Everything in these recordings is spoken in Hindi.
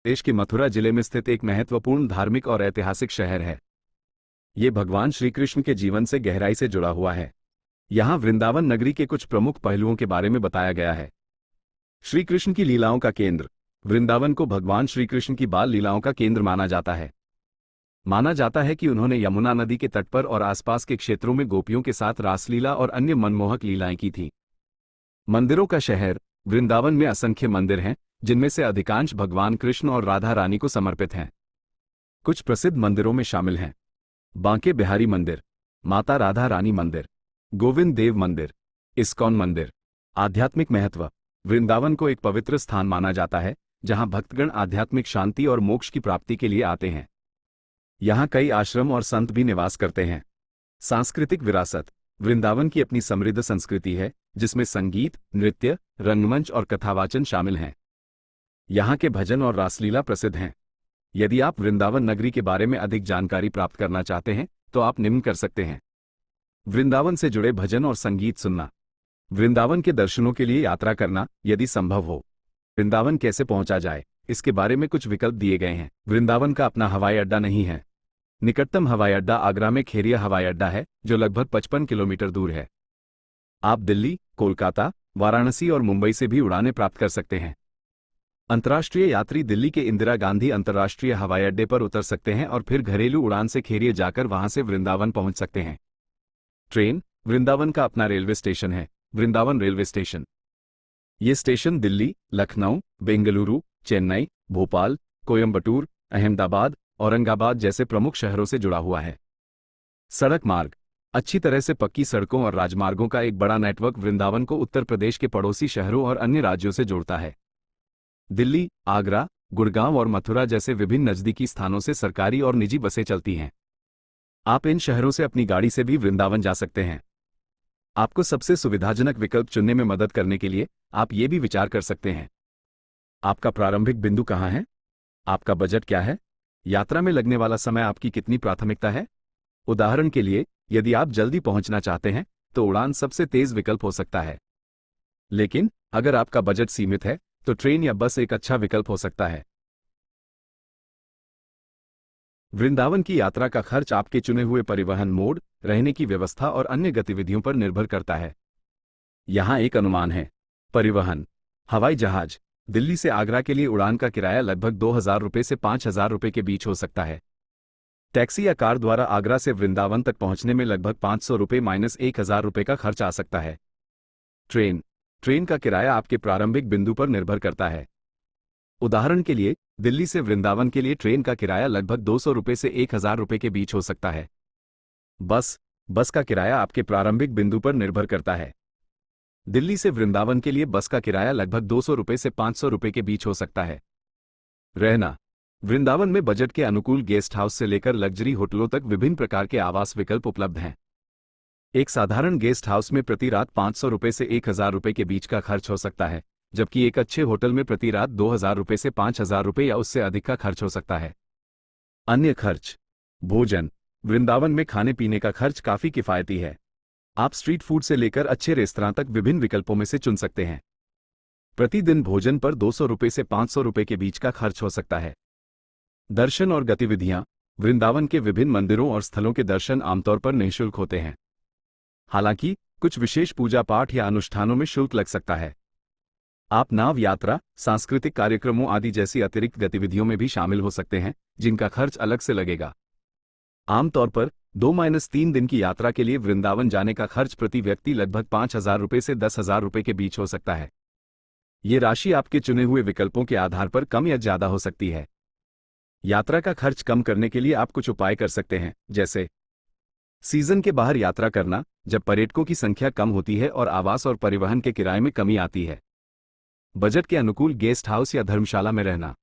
देश के मथुरा जिले में स्थित एक महत्वपूर्ण धार्मिक और ऐतिहासिक शहर है। ये भगवान श्री कृष्ण के जीवन से गहराई से जुड़ा हुआ है। यहाँ वृंदावन नगरी के कुछ प्रमुख पहलुओं के बारे में बताया गया है। श्री कृष्ण की लीलाओं का केंद्र। वृंदावन को भगवान श्री कृष्ण की बाल लीलाओं का केंद्र माना जाता है। माना जाता है कि उन्होंने यमुना नदी के तट पर और आसपास के क्षेत्रों में गोपियों के साथ रासलीला और अन्य मनमोहक लीलाएं की थीं। मंदिरों का शहर। वृंदावन में असंख्य मंदिर हैं, जिनमें से अधिकांश भगवान कृष्ण और राधा रानी को समर्पित हैं। कुछ प्रसिद्ध मंदिरों में शामिल हैं बांके बिहारी मंदिर, माता राधा रानी मंदिर, गोविंद देव मंदिर, इस्कॉन मंदिर। आध्यात्मिक महत्व। वृंदावन को एक पवित्र स्थान माना जाता है, जहां भक्तगण आध्यात्मिक शांति और मोक्ष की प्राप्ति के लिए आते हैं। यहाँ कई आश्रम और संत भी निवास करते हैं। सांस्कृतिक विरासत। वृंदावन की अपनी समृद्ध संस्कृति है, जिसमें संगीत, नृत्य, रंगमंच और कथावाचन शामिल हैं। यहाँ के भजन और रासलीला प्रसिद्ध हैं। यदि आप वृंदावन नगरी के बारे में अधिक जानकारी प्राप्त करना चाहते हैं, तो आप निम्न कर सकते हैं। वृंदावन से जुड़े भजन और संगीत सुनना। वृंदावन के दर्शनों के लिए यात्रा करना, यदि संभव हो। वृंदावन कैसे पहुंचा जाए, इसके बारे में कुछ विकल्प दिए गए हैं। वृंदावन का अपना हवाई अड्डा नहीं है। निकटतम हवाई अड्डा आगरा में खेरिया हवाई अड्डा है, जो लगभग 55 किलोमीटर दूर है। आप दिल्ली, कोलकाता, वाराणसी और मुंबई से भी उड़ानें प्राप्त कर सकते हैं। अंतर्राष्ट्रीय यात्री दिल्ली के इंदिरा गांधी अंतर्राष्ट्रीय हवाई अड्डे पर उतर सकते हैं और फिर घरेलू उड़ान से खेरिया जाकर वहां से वृंदावन पहुंच सकते हैं। ट्रेन। वृंदावन का अपना रेलवे स्टेशन है, वृंदावन रेलवे स्टेशन। ये स्टेशन दिल्ली, लखनऊ, बेंगलुरु, चेन्नई, भोपाल, कोयंबटूर, अहमदाबाद, औरंगाबाद जैसे प्रमुख शहरों से जुड़ा हुआ है। सड़क मार्ग। अच्छी तरह से पक्की सड़कों और राजमार्गों का एक बड़ा नेटवर्क वृंदावन को उत्तर प्रदेश के पड़ोसी शहरों और अन्य राज्यों से जोड़ता है। दिल्ली, आगरा, गुड़गांव और मथुरा जैसे विभिन्न नजदीकी स्थानों से सरकारी और निजी बसें चलती हैं। आप इन शहरों से अपनी गाड़ी से भी वृंदावन जा सकते हैं। आपको सबसे सुविधाजनक विकल्प चुनने में मदद करने के लिए आप ये भी विचार कर सकते हैं। आपका प्रारंभिक बिंदु कहाँ है? आपका बजट क्या है? यात्रा में लगने वाला समय आपकी कितनी प्राथमिकता है? उदाहरण के लिए, यदि आप जल्दी पहुंचना चाहते हैं, तो उड़ान सबसे तेज विकल्प हो सकता है। लेकिन अगर आपका बजट सीमित है, तो ट्रेन या बस एक अच्छा विकल्प हो सकता है। वृंदावन की यात्रा का खर्च आपके चुने हुए परिवहन मोड, रहने की व्यवस्था और अन्य गतिविधियों पर निर्भर करता है। यहाँ एक अनुमान है। परिवहन। हवाई जहाज। दिल्ली से आगरा के लिए उड़ान का किराया लगभग 2,000 रुपये से 5,000 रुपये के बीच हो सकता है। टैक्सी या कार द्वारा आगरा से वृंदावन तक पहुंचने में लगभग 500 रुपये माइनस 1,000 रुपये का खर्च आ सकता है। ट्रेन। ट्रेन का किराया आपके प्रारंभिक बिंदु पर निर्भर करता है। उदाहरण के लिए, दिल्ली से वृंदावन के लिए ट्रेन का किराया लगभग 200 रुपये से 1,000 रुपये के बीच हो सकता है। बस का किराया आपके प्रारंभिक बिंदु पर निर्भर करता है। दिल्ली से वृंदावन के लिए बस का किराया लगभग 200 रुपये से 500 रुपये के बीच हो सकता है। रहना। वृंदावन में बजट के अनुकूल गेस्ट हाउस से लेकर लग्जरी होटलों तक विभिन्न प्रकार के आवास विकल्प उपलब्ध हैं। एक साधारण गेस्ट हाउस में प्रति रात 500 रुपये से 1,000 रुपये के बीच का खर्च हो सकता है, जबकि एक अच्छे होटल में प्रति रात 2,000 रुपये से 5,000 रुपये या उससे अधिक का खर्च हो सकता है। अन्य खर्च। भोजन। वृंदावन में खाने पीने का खर्च काफी किफायती है। आप स्ट्रीट फूड से लेकर अच्छे रेस्तरां तक विभिन्न विकल्पों में से चुन सकते हैं। प्रतिदिन भोजन पर 200 रुपये से 500 रुपये के बीच का खर्च हो सकता है। दर्शन और गतिविधियां। वृंदावन के विभिन्न मंदिरों और स्थलों के दर्शन आमतौर पर निःशुल्क होते हैं। हालांकि कुछ विशेष पूजा पाठ या अनुष्ठानों में शुल्क लग सकता है। आप नाव यात्रा, सांस्कृतिक कार्यक्रमों आदि जैसी अतिरिक्त गतिविधियों में भी शामिल हो सकते हैं, जिनका खर्च अलग से लगेगा। आमतौर पर 2-3 दिन की यात्रा के लिए वृंदावन जाने का खर्च प्रति व्यक्ति लगभग 5,000 रुपये से 10,000 रुपये के बीच हो सकता है। ये राशि आपके चुने हुए विकल्पों के आधार पर कम या ज्यादा हो सकती है। यात्रा का खर्च कम करने के लिए आप कुछ उपाय कर सकते हैं, जैसे सीजन के बाहर यात्रा करना, जब पर्यटकों की संख्या कम होती है और आवास और परिवहन के किराए में कमी आती है। बजट के अनुकूल गेस्ट हाउस या धर्मशाला में रहना।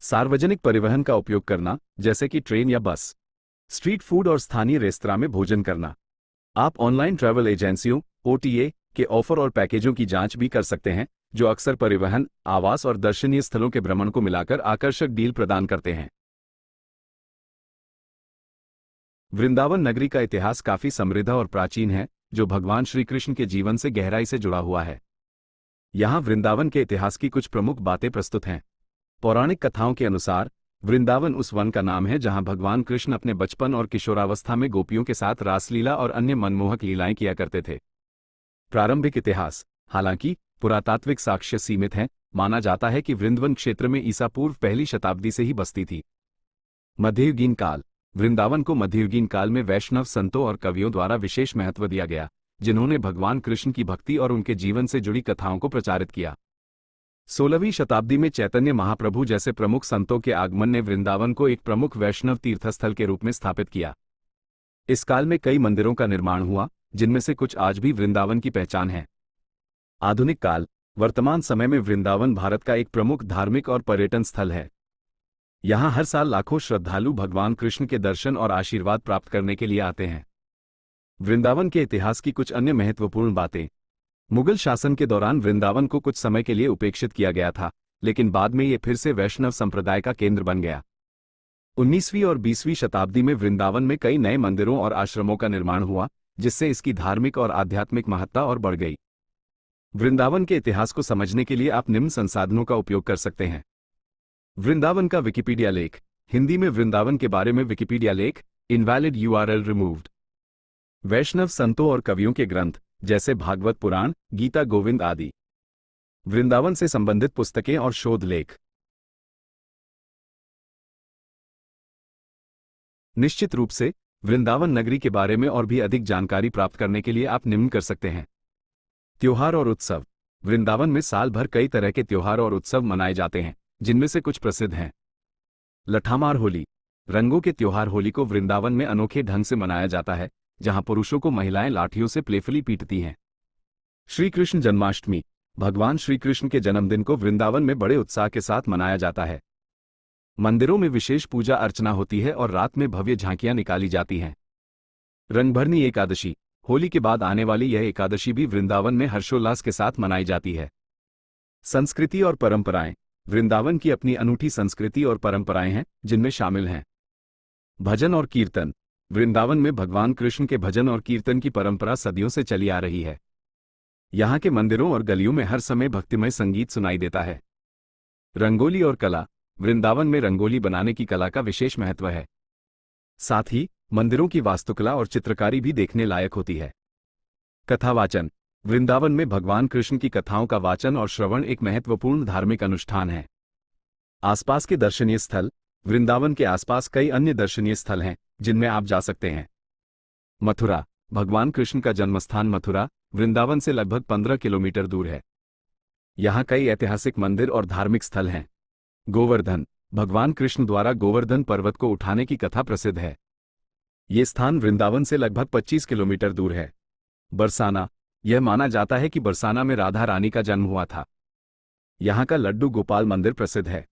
सार्वजनिक परिवहन का उपयोग करना, जैसे कि ट्रेन या बस। स्ट्रीट फूड और स्थानीय रेस्तरां में भोजन करना। आप ऑनलाइन ट्रैवल एजेंसियों (OTA) के ऑफर और पैकेजों की जांच भी कर सकते हैं, जो अक्सर परिवहन, आवास और दर्शनीय स्थलों के भ्रमण को मिलाकर आकर्षक डील प्रदान करते हैं। वृंदावन नगरी का इतिहास काफी समृद्ध और प्राचीन है, जो भगवान श्री कृष्ण के जीवन से गहराई से जुड़ा हुआ है। यहाँ वृंदावन के इतिहास की कुछ प्रमुख बातें प्रस्तुत हैं। पौराणिक कथाओं के अनुसार वृंदावन उस वन का नाम है जहां भगवान कृष्ण अपने बचपन और किशोरावस्था में गोपियों के साथ रासलीला और अन्य मनमोहक लीलाएं किया करते थे। प्रारंभिक इतिहास। हालांकि पुरातात्विक साक्ष्य सीमित हैं, माना जाता है कि वृंदावन क्षेत्र में ईसा पूर्व पहली शताब्दी से ही बसती थी। मध्ययुगीन काल। वृंदावन को मध्ययुगीन काल में वैष्णव संतों और कवियों द्वारा विशेष महत्व दिया गया, जिन्होंने भगवान कृष्ण की भक्ति और उनके जीवन से जुड़ी कथाओं को प्रचारित किया। 16वीं शताब्दी में चैतन्य महाप्रभु जैसे प्रमुख संतों के आगमन ने वृंदावन को एक प्रमुख वैष्णव तीर्थस्थल के रूप में स्थापित किया। इस काल में कई मंदिरों का निर्माण हुआ, जिनमें से कुछ आज भी वृंदावन की पहचान है। आधुनिक काल। वर्तमान समय में वृंदावन भारत का एक प्रमुख धार्मिक और पर्यटन स्थल है। यहाँ हर साल लाखों श्रद्धालु भगवान कृष्ण के दर्शन और आशीर्वाद प्राप्त करने के लिए आते हैं। वृंदावन के इतिहास की कुछ अन्य महत्वपूर्ण बातें। मुगल शासन के दौरान वृंदावन को कुछ समय के लिए उपेक्षित किया गया था, लेकिन बाद में ये फिर से वैष्णव संप्रदाय का केंद्र बन गया। 19वीं और 20वीं शताब्दी में वृंदावन में कई नए मंदिरों और आश्रमों का निर्माण हुआ, जिससे इसकी धार्मिक और आध्यात्मिक महत्ता और बढ़ गई। वृंदावन के इतिहास को समझने के लिए आप निम्न संसाधनों का उपयोग कर सकते हैं। वृंदावन का विकिपीडिया लेख। हिंदी में वृंदावन के बारे में विकिपीडिया लेख। Invalid URL removed. वैष्णव संतों और कवियों के ग्रंथ जैसे भागवत पुराण, गीता गोविंद आदि। वृंदावन से संबंधित पुस्तकें और शोध लेख। निश्चित रूप से वृंदावन नगरी के बारे में और भी अधिक जानकारी प्राप्त करने के लिए आप निम्न कर सकते हैं। त्योहार और उत्सव। वृंदावन में साल भर कई तरह के त्योहार और उत्सव मनाए जाते हैं, जिनमें से कुछ प्रसिद्ध हैं। लठामार होली। रंगों के त्योहार होली को वृंदावन में अनोखे ढंग से मनाया जाता है, जहां पुरुषों को महिलाएं लाठियों से प्लेफुली पीटती हैं। श्री कृष्ण जन्माष्टमी। भगवान श्री कृष्ण के जन्मदिन को वृंदावन में बड़े उत्साह के साथ मनाया जाता है। मंदिरों में विशेष पूजा अर्चना होती है और रात में भव्य झांकियां निकाली जाती हैं। रंगभरनी एकादशी। होली के बाद आने वाली यह एकादशी भी वृंदावन में हर्षोल्लास के साथ मनाई जाती है। संस्कृति और परंपराएं। वृंदावन की अपनी अनूठी संस्कृति और परंपराएं हैं, जिनमें शामिल हैं भजन और कीर्तन। वृंदावन में भगवान कृष्ण के भजन और कीर्तन की परंपरा सदियों से चली आ रही है। यहाँ के मंदिरों और गलियों में हर समय भक्तिमय संगीत सुनाई देता है। रंगोली और कला। वृंदावन में रंगोली बनाने की कला का विशेष महत्व है। साथ ही मंदिरों की वास्तुकला और चित्रकारी भी देखने लायक होती है। कथावाचन। वृंदावन में भगवान कृष्ण की कथाओं का वाचन और श्रवण एक महत्वपूर्ण धार्मिक अनुष्ठान है। आसपास के दर्शनीय स्थल। वृंदावन के आसपास कई अन्य दर्शनीय स्थल हैं, जिनमें आप जा सकते हैं। मथुरा। भगवान कृष्ण का जन्मस्थान मथुरा वृंदावन से लगभग 15 किलोमीटर दूर है। यहाँ कई ऐतिहासिक मंदिर और धार्मिक स्थल हैं। गोवर्धन। भगवान कृष्ण द्वारा गोवर्धन पर्वत को उठाने की कथा प्रसिद्ध है। ये स्थान वृंदावन से लगभग 25 किलोमीटर दूर है। बरसाना। यह माना जाता है कि बरसाना में राधा रानी का जन्म हुआ था। यहाँ का लड्डू गोपाल मंदिर प्रसिद्ध है।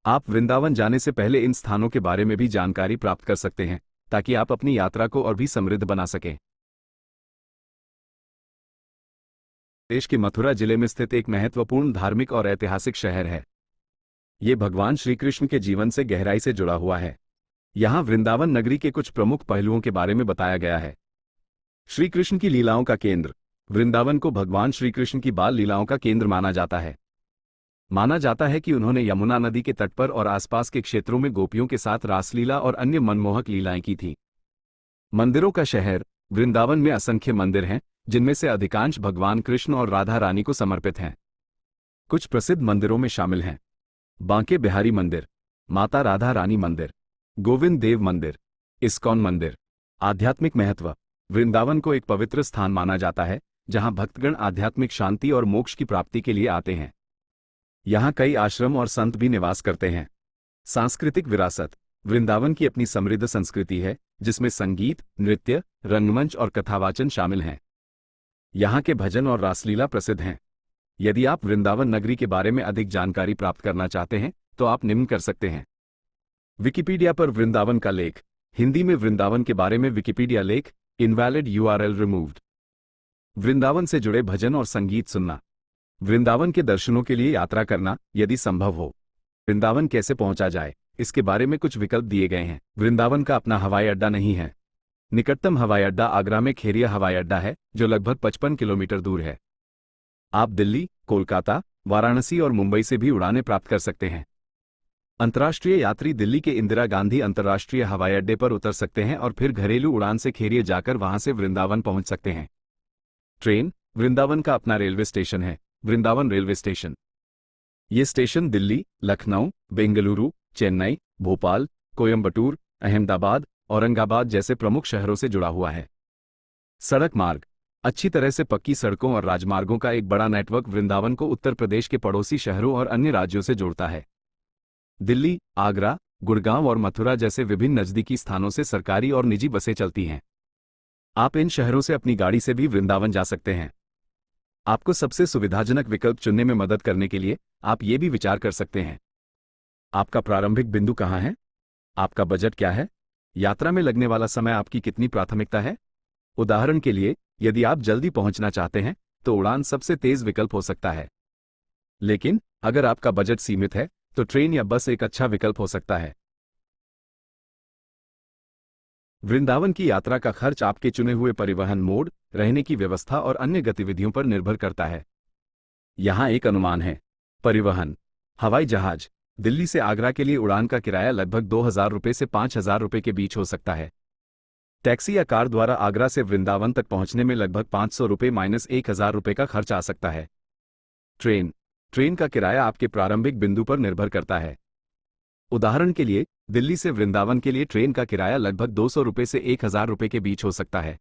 आप वृंदावन जाने से पहले इन स्थानों के बारे में भी जानकारी प्राप्त कर सकते हैं, ताकि आप अपनी यात्रा को और भी समृद्ध बना सकें। देश के मथुरा जिले में स्थित एक महत्वपूर्ण धार्मिक और ऐतिहासिक शहर है। ये भगवान श्री कृष्ण के जीवन से गहराई से जुड़ा हुआ है। यहाँ वृंदावन नगरी के कुछ प्रमुख पहलुओं के बारे में बताया गया है। श्री कृष्ण की लीलाओं का केंद्र। वृंदावन को भगवान श्री कृष्ण की बाल लीलाओं का केंद्र माना जाता है। माना जाता है कि उन्होंने यमुना नदी के तट पर और आसपास के क्षेत्रों में गोपियों के साथ रासलीला और अन्य मनमोहक लीलाएं की थीं। मंदिरों का शहर। वृंदावन में असंख्य मंदिर हैं, जिनमें से अधिकांश भगवान कृष्ण और राधा रानी को समर्पित हैं। कुछ प्रसिद्ध मंदिरों में शामिल हैं बांके बिहारी मंदिर, माता राधा रानी मंदिर, गोविंद देव मंदिर, इस्कॉन मंदिर। आध्यात्मिक महत्व। वृंदावन को एक पवित्र स्थान माना जाता है, जहां भक्तगण आध्यात्मिक शांति और मोक्ष की प्राप्ति के लिए आते हैं। यहाँ कई आश्रम और संत भी निवास करते हैं। सांस्कृतिक विरासत। वृंदावन की अपनी समृद्ध संस्कृति है, जिसमें संगीत, नृत्य, रंगमंच और कथावाचन शामिल हैं। यहाँ के भजन और रासलीला प्रसिद्ध हैं। यदि आप वृंदावन नगरी के बारे में अधिक जानकारी प्राप्त करना चाहते हैं, तो आप निम्न कर सकते हैं। विकिपीडिया पर वृंदावन का लेख। हिंदी में वृंदावन के बारे में विकिपीडिया लेख। Invalid URL removed. वृंदावन से जुड़े भजन और संगीत सुनना। वृंदावन के दर्शनों के लिए यात्रा करना, यदि संभव हो। वृंदावन कैसे पहुंचा जाए, इसके बारे में कुछ विकल्प दिए गए हैं। वृंदावन का अपना हवाई अड्डा नहीं है। निकटतम हवाई अड्डा आगरा में खेरिया हवाई अड्डा है, जो लगभग 55 किलोमीटर दूर है। आप दिल्ली, कोलकाता, वाराणसी और मुंबई से भी उड़ानें प्राप्त कर सकते हैं। अंतर्राष्ट्रीय यात्री दिल्ली के इंदिरा गांधी अंतर्राष्ट्रीय हवाई अड्डे पर उतर सकते हैं और फिर घरेलू उड़ान से खेरिए जाकर वहां से वृंदावन पहुंच सकते हैं। ट्रेन। वृंदावन का अपना रेलवे स्टेशन है, वृंदावन रेलवे स्टेशन। ये स्टेशन दिल्ली, लखनऊ, बेंगलुरु, चेन्नई, भोपाल, कोयंबटूर, अहमदाबाद, औरंगाबाद जैसे प्रमुख शहरों से जुड़ा हुआ है। सड़क मार्ग। अच्छी तरह से पक्की सड़कों और राजमार्गों का एक बड़ा नेटवर्क वृंदावन को उत्तर प्रदेश के पड़ोसी शहरों और अन्य राज्यों से जोड़ता है। दिल्ली, आगरा, गुड़गांव और मथुरा जैसे विभिन्न नजदीकी स्थानों से सरकारी और निजी बसें चलती हैं। आप इन शहरों से अपनी गाड़ी से भी वृंदावन जा सकते हैं। आपको सबसे सुविधाजनक विकल्प चुनने में मदद करने के लिए आप ये भी विचार कर सकते हैं। आपका प्रारंभिक बिंदु कहाँ है? आपका बजट क्या है? यात्रा में लगने वाला समय आपकी कितनी प्राथमिकता है? उदाहरण के लिए, यदि आप जल्दी पहुंचना चाहते हैं तो उड़ान सबसे तेज विकल्प हो सकता है। लेकिन अगर आपका बजट सीमित है तो ट्रेन या बस एक अच्छा विकल्प हो सकता है। वृंदावन की यात्रा का खर्च आपके चुने हुए परिवहन मोड, रहने की व्यवस्था और अन्य गतिविधियों पर निर्भर करता है। यहां एक अनुमान है। परिवहन। हवाई जहाज। दिल्ली से आगरा के लिए उड़ान का किराया लगभग 2,000 रुपये से 5,000 रुपये के बीच हो सकता है। टैक्सी या कार द्वारा आगरा से वृंदावन तक पहुंचने में लगभग 500 रुपये माइनस 1,000 रुपये का खर्च आ सकता है। ट्रेन। ट्रेन का किराया आपके प्रारंभिक बिंदु पर निर्भर करता है। उदाहरण के लिए, दिल्ली से वृंदावन के लिए ट्रेन का किराया लगभग 200 रुपये से 1,000 रुपये के बीच हो सकता है।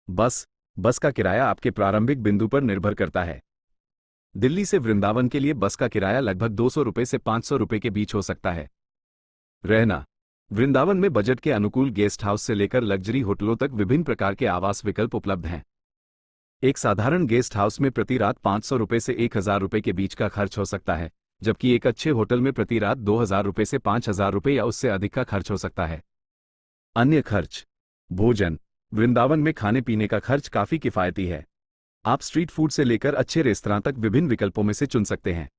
बस का किराया आपके प्रारंभिक बिंदु पर निर्भर करता है। दिल्ली से वृंदावन के लिए बस का किराया लगभग 200 रुपये से 500 रुपये के बीच हो सकता है। रहना। वृंदावन में बजट के अनुकूल गेस्ट हाउस से लेकर लग्जरी होटलों तक विभिन्न प्रकार के आवास विकल्प उपलब्ध हैं। एक साधारण गेस्ट हाउस में प्रति रात 500 रुपये से 1,000 रुपये के बीच का खर्च हो सकता है, जबकि एक अच्छे होटल में प्रति रात 2,000 रुपये से 5,000 रुपये या उससे अधिक का खर्च हो सकता है। अन्य खर्च। भोजन। वृंदावन में खाने पीने का खर्च काफी किफायती है। आप स्ट्रीट फूड से लेकर अच्छे रेस्तरां तक विभिन्न विकल्पों में से चुन सकते हैं।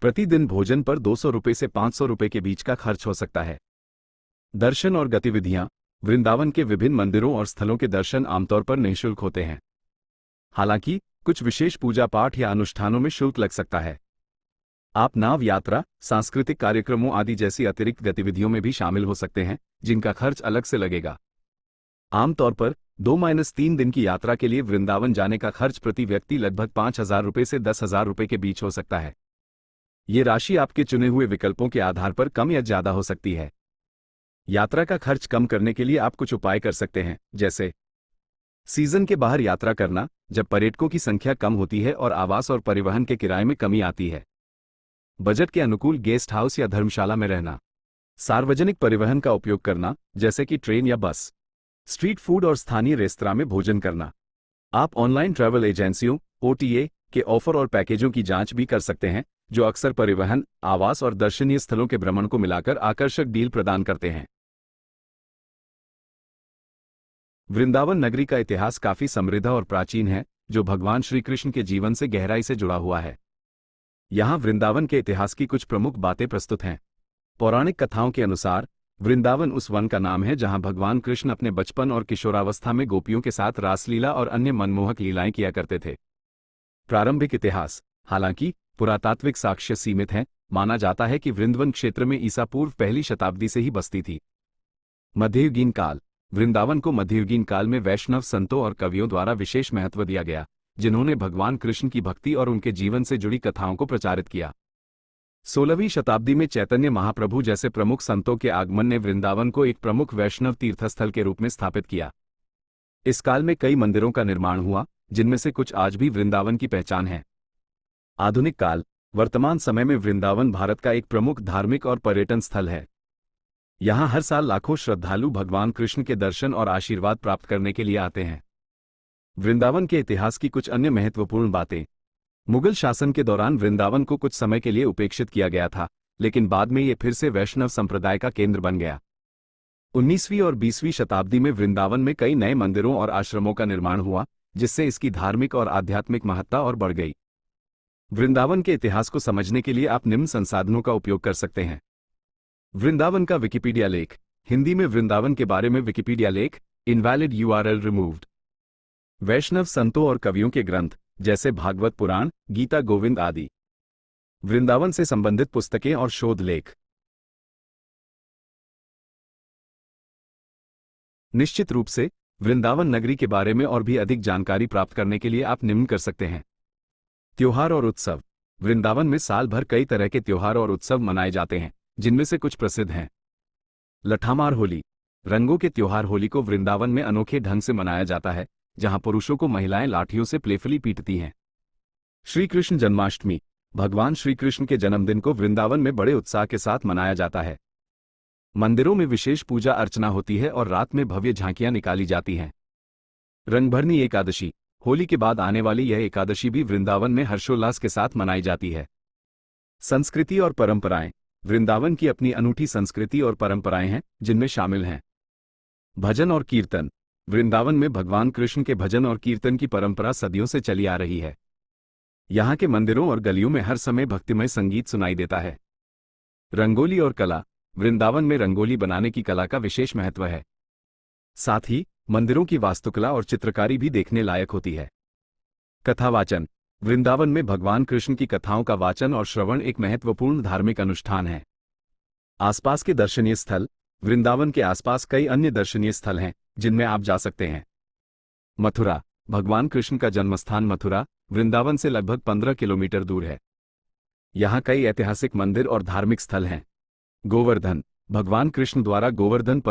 प्रतिदिन भोजन पर 200 रुपये से 500 रुपये के बीच का खर्च हो सकता है। दर्शन और गतिविधियां। वृंदावन के विभिन्न मंदिरों और स्थलों के दर्शन आमतौर पर निःशुल्क होते हैं। हालांकि कुछ विशेष पूजा पाठ या अनुष्ठानों में शुल्क लग सकता है। आप नाव यात्रा, सांस्कृतिक कार्यक्रमों आदि जैसी अतिरिक्त गतिविधियों में भी शामिल हो सकते हैं, जिनका खर्च अलग से लगेगा। आमतौर पर 2-3 दिन की यात्रा के लिए वृंदावन जाने का खर्च प्रति व्यक्ति लगभग 5,000 रुपये से 10,000 रुपये के बीच हो सकता है। ये राशि आपके चुने हुए विकल्पों के आधार पर कम या ज्यादा हो सकती है। यात्रा का खर्च कम करने के लिए आप कुछ उपाय कर सकते हैं, जैसे सीजन के बाहर यात्रा करना, जब पर्यटकों की संख्या कम होती है और आवास और परिवहन के किराए में कमी आती है। बजट के अनुकूल गेस्ट हाउस या धर्मशाला में रहना। सार्वजनिक परिवहन का उपयोग करना, जैसे कि ट्रेन या बस। स्ट्रीट फूड और स्थानीय रेस्तरां में भोजन करना। आप ऑनलाइन ट्रैवल एजेंसियों (OTA) के ऑफर और पैकेजों की जांच भी कर सकते हैं, जो अक्सर परिवहन, आवास और दर्शनीय स्थलों के भ्रमण को मिलाकर आकर्षक डील प्रदान करते हैं। वृंदावन नगरी का इतिहास काफी समृद्ध और प्राचीन है, जो भगवान श्री कृष्ण के जीवन से गहराई से जुड़ा हुआ है। यहाँ वृंदावन के इतिहास की कुछ प्रमुख बातें प्रस्तुत हैं। पौराणिक कथाओं के अनुसार वृंदावन उस वन का नाम है जहाँ भगवान कृष्ण अपने बचपन और किशोरावस्था में गोपियों के साथ रासलीला और अन्य मनमोहक लीलाएं किया करते थे। प्रारंभिक इतिहास। हालांकि पुरातात्विक साक्ष्य सीमित हैं, माना जाता है कि वृंदावन क्षेत्र में ईसा पूर्व 1ली शताब्दी से ही बसती थी। मध्ययुगीन काल। वृंदावन को मध्ययुगीन काल में वैष्णव संतों और कवियों द्वारा विशेष महत्व दिया गया, जिन्होंने भगवान कृष्ण की भक्ति और उनके जीवन से जुड़ी कथाओं को प्रचारित किया। 16वीं शताब्दी में चैतन्य महाप्रभु जैसे प्रमुख संतों के आगमन ने वृंदावन को एक प्रमुख वैष्णव तीर्थस्थल के रूप में स्थापित किया। इस काल में कई मंदिरों का निर्माण हुआ, जिनमें से कुछ आज भी वृंदावन की पहचान है। आधुनिक काल। वर्तमान समय में वृंदावन भारत का एक प्रमुख धार्मिक और पर्यटन स्थल है। यहाँ हर साल लाखों श्रद्धालु भगवान कृष्ण के दर्शन और आशीर्वाद प्राप्त करने के लिए आते हैं। वृंदावन के इतिहास की कुछ अन्य महत्वपूर्ण बातें। मुगल शासन के दौरान वृंदावन को कुछ समय के लिए उपेक्षित किया गया था, लेकिन बाद में ये फिर से वैष्णव संप्रदाय का केंद्र बन गया। 19वीं और 20वीं शताब्दी में वृंदावन में कई नए मंदिरों और आश्रमों का निर्माण हुआ, जिससे इसकी धार्मिक और आध्यात्मिक महत्ता और बढ़ गई। वृंदावन के इतिहास को समझने के लिए आप निम्न संसाधनों का उपयोग कर सकते हैं। वृंदावन का विकिपीडिया लेख। हिंदी में वृंदावन के बारे में विकिपीडिया लेख। Invalid URL removed. वैष्णव संतों और कवियों के ग्रंथ, जैसे भागवत पुराण, गीता गोविंद आदि। वृंदावन से संबंधित पुस्तकें और शोध लेख। निश्चित रूप से वृंदावन नगरी के बारे में और भी अधिक जानकारी प्राप्त करने के लिए आप निम्न कर सकते हैं। त्योहार और उत्सव। वृंदावन में साल भर कई तरह के त्योहार और उत्सव मनाए जाते हैं, जिनमें से कुछ प्रसिद्ध हैं। लठामार होली। रंगों के त्योहार होली को वृंदावन में अनोखे ढंग से मनाया जाता है, जहां पुरुषों को महिलाएं लाठियों से प्लेफुली पीटती हैं। श्री कृष्ण जन्माष्टमी। भगवान श्री कृष्ण के जन्मदिन को वृंदावन में बड़े उत्साह के साथ मनाया जाता है। मंदिरों में विशेष पूजा अर्चना होती है और रात में भव्य झांकियां निकाली जाती हैं। रंगभरनी एकादशी। होली के बाद आने वाली यह एकादशी भी वृंदावन में हर्षोल्लास के साथ मनाई जाती है। संस्कृति और परंपराएं। वृंदावन की अपनी अनूठी संस्कृति और परंपराएं हैं, जिनमें शामिल हैं भजन और कीर्तन। वृंदावन में भगवान कृष्ण के भजन और कीर्तन की परंपरा सदियों से चली आ रही है। यहाँ के मंदिरों और गलियों में हर समय भक्तिमय संगीत सुनाई देता है। रंगोली और कला। वृंदावन में रंगोली बनाने की कला का विशेष महत्व है। साथ ही मंदिरों की वास्तुकला और चित्रकारी भी देखने लायक होती है। कथावाचन। वृंदावन में भगवान कृष्ण की कथाओं का वाचन और श्रवण एक महत्वपूर्ण धार्मिक अनुष्ठान है। आसपास के दर्शनीय स्थल। वृंदावन के आसपास कई अन्य दर्शनीय स्थल हैं, जिनमें आप जा सकते हैं। मथुरा। भगवान कृष्ण का जन्मस्थान मथुरा वृंदावन से लगभग 15 किलोमीटर दूर है। यहाँ कई ऐतिहासिक मंदिर और धार्मिक स्थल हैं। गोवर्धन। भगवान कृष्ण द्वारा गोवर्धन पर